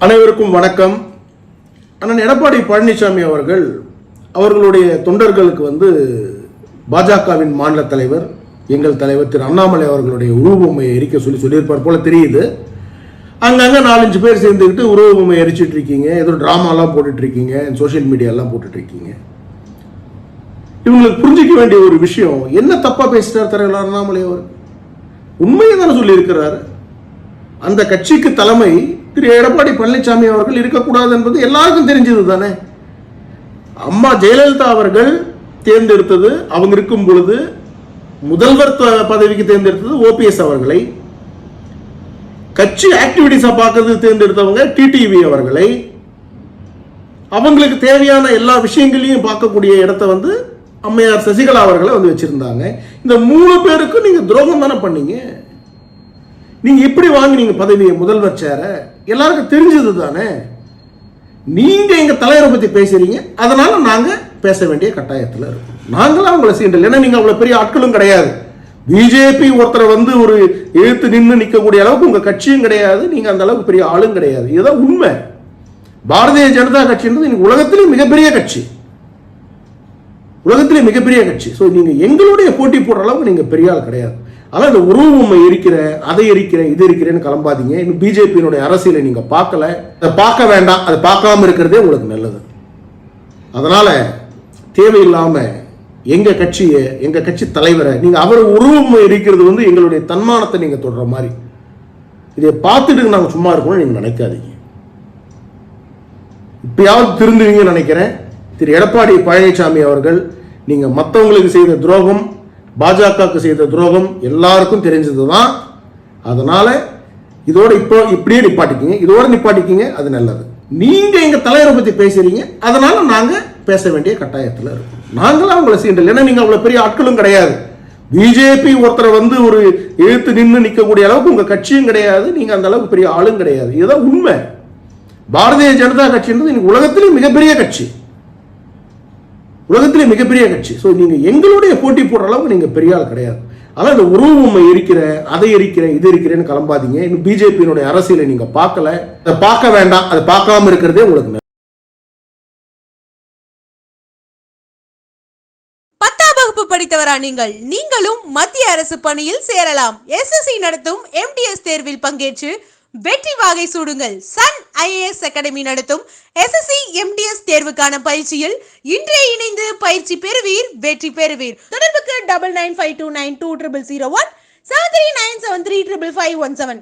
அனைவருக்கும் வணக்கம். அண்ணன் எடப்பாடி பழனிசாமி அவர்கள் அவர்களுடைய தொண்டர்களுக்கு பாஜகவின் மாநில தலைவர் எங்கள் தலைவர் திரு அண்ணாமலை அவர்களுடைய உருவபொம்மையை எரிக்க சொல்லியிருப்பார் போல தெரியுது. அங்கங்க 4-5 பேர் சேர்ந்துக்கிட்டு உருவபொம்மை எரிச்சிட்டு இருக்கீங்க, ஏதோ டிராமாலாம் போட்டுட்டு இருக்கீங்க, சோசியல் மீடியாலாம் போட்டுட்டு இருக்கீங்க. இவங்களுக்கு புரிஞ்சிக்க வேண்டிய ஒரு விஷயம், என்ன தப்பா பேசிட்டார் தலைவர் அண்ணாமலை அவர்? உண்மையை தானே சொல்லி இருக்கிறாரு. அந்த கட்சிக்கு தலைமை திரு எடப்பாடி பழனிசாமி அவர்கள் இருக்கக்கூடாது என்பது எல்லாருக்கும் தெரிஞ்சது தானே. அம்மா ஜெயலலிதா அவர்கள் தேர்ந்தெடுத்தது, அவங்க இருக்கும் பொழுது முதல்வர் பதவிக்கு தேர்ந்தெடுத்தது ஓபிஎஸ் அவர்களை, கட்சி ஆக்டிவிட்டிஸா பார்க்கறது தேர்ந்தெடுத்தவங்க டிடிவி அவர்களை, அவங்களுக்கு தேவையான எல்லா விஷயங்களையும் பார்க்கக்கூடிய இடத்த அம்மையார் சசிகலா அவர்களை வச்சிருந்தாங்க. இந்த 3 பேருக்கும் நீங்க துரோகம் தானே பண்ணீங்க. நீங்க எப்படி வாங்கினீங்க பதவியை, முதல்வர் சேர? எல்லாருக்கும் தெரிஞ்சது தானே. நீங்க எங்க தலைவரை பத்தி பேசுறீங்க, அதனால நாங்க பேச வேண்டிய கட்டாயத்தில் இருக்கோம். நாங்களாம் உங்களை சீண்டல், ஏன்னா நீங்க அவ்வளவு பெரிய ஆட்களும் கிடையாது. பிஜேபி ஒருத்தரை ஒரு எழுத்து நின்று நிற்கக்கூடிய அளவுக்கு உங்க கட்சியும் கிடையாது, நீங்க அந்த அளவுக்கு பெரிய ஆளும் கிடையாது. இதுதான் உண்மை. பாரதிய ஜனதா கட்சின்றது உலகத்திலே மிகப்பெரிய கட்சி, உலகத்திலே மிகப்பெரிய கட்சி. ஸோ நீங்க எங்களுடைய போட்டி போடுற அளவுக்கு நீங்க பெரிய ஆள் கிடையாது. ஆனால் இந்த உருவமை எரிக்கிற, அதை எரிக்கிற, இது எரிக்கிறேன்னு கிளம்பாதீங்க. இன்னும் பிஜேபியினுடைய அரசியலை நீங்க பார்க்கல, அதை பார்க்க வேண்டாம். அதை பார்க்காம இருக்கிறதே உங்களுக்கு நல்லது. அதனால தேவையில்லாம எங்க கட்சியை, எங்க கட்சி தலைவரை நீங்க அவர் உருவமை எரிக்கிறது எங்களுடைய தன்மானத்தை நீங்க தொடர மாதிரி. இதை பார்த்துட்டு நாங்க சும்மா இருக்கணும்னு நீங்க நினைக்காதீங்க. இப்பயாவது திருந்துவீங்கன்னு நினைக்கிறேன். திரு எடப்பாடி பழனிசாமி அவர்கள், நீங்க மற்றவங்களுக்கு செய்த துரோகம், பாஜகவுக்கு செய்த துரோகம் எல்லாருக்கும் தெரிஞ்சதுதான். அதனால இதோட இப்படியே நிப்பாட்டிக்கிங்க, இதோட நிப்பாட்டிக்கிங்க, அது நல்லது. நீங்க எங்க தலைவரை பத்தி பேசுறீங்க, அதனால நாங்க பேச வேண்டிய கட்டாயத்தில் இருக்கோம். நாங்களாம் உங்களை சீண்டல், ஏன்னா நீங்க அவ்வளவு பெரிய ஆட்களும் கிடையாது. பிஜேபி ஒருத்தரை ஒரு எழுத்து நின்று நிற்கக்கூடிய அளவுக்கு உங்க கட்சியும் கிடையாது, நீங்க அந்த அளவுக்கு பெரிய ஆளும் கிடையாது. இதுதான் உண்மை. பாரதிய ஜனதா கட்சின்றது உலகத்திலே மிகப்பெரிய கட்சி, உலகத்திலே மிகப்பெரிய கட்சி. ஸோ நீங்க எங்களுடைய போட்டி போடுற அளவுக்கு நீங்க பெரிய ஆள் கிடையாது. ஆனால் இந்த உருவமை எரிக்கிற, அதை எரிக்கிற, இது எரிக்கிறேன்னு கிளம்பாதீங்க. இன்னும் பிஜேபியினுடைய அரசியலை நீங்க பார்க்கல, அதை பார்க்க வேண்டாம். அதை பார்க்காம இருக்கிறதே உங்களுக்கு. 10ஆம் வகுப்பு படித்தவரா நீங்கள்? நீங்களும் மத்திய அரசு பணியில் சேரலாம். எஸ்எஸ்சி நடத்தும் எம்டிஎஸ் தேர்வில் பங்கேற்று வெற்றி வாகை சூடுங்கள். சன் ஐஏஎஸ் அகாடமி நடத்தும் எஸ்எஸ்சி எம்டிஎஸ் தேர்வுக்கான பயிற்சியில் இன்றே இணைந்து பயிற்சி பெறுவீர், வெற்றி பெறுவீர். தொடர்புக்கு 9952920001 7397355517.